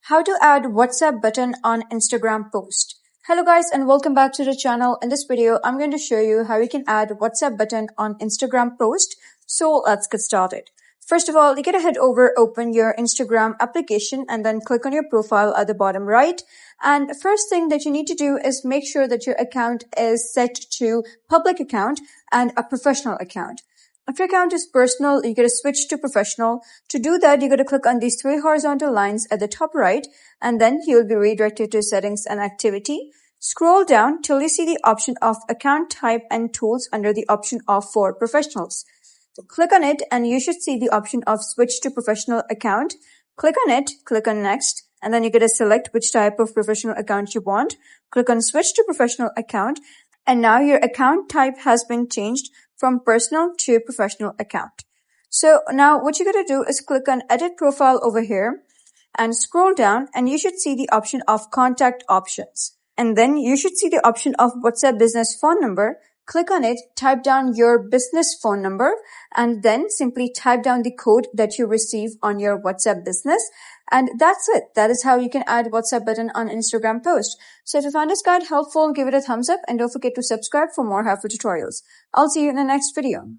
How to add WhatsApp button on Instagram post. Hello guys and welcome back to the channel. In this video, I'm going to show you how you can add WhatsApp button on Instagram post. So let's get started. First of all, you gotta head over, open your Instagram application and then click on your profile at the bottom right. And the first thing that you need to do is make sure that your account is set to public account and a professional account. If your account is personal, you gotta switch to professional. To do that, you gotta click on these three horizontal lines at the top right, and then you'll be redirected to settings and activity. Scroll down till you see the option of account type and tools under the option of for professionals. Click on it and you should see the option of switch to professional account. Click on it, click on next, and then you're gonna select which type of professional account you want. Click on switch to professional account, and now your account type has been changed from personal to professional account. So now what you gotta do is click on edit profile over here and scroll down and you should see the option of contact options. And then you should see the option of WhatsApp business phone number. Click on it, type down your business phone number, and then simply type down the code that you receive on your WhatsApp business. And that's it. That is how you can add WhatsApp button on Instagram post. So if you found this guide helpful, give it a thumbs up and don't forget to subscribe for more helpful tutorials. I'll see you in the next video.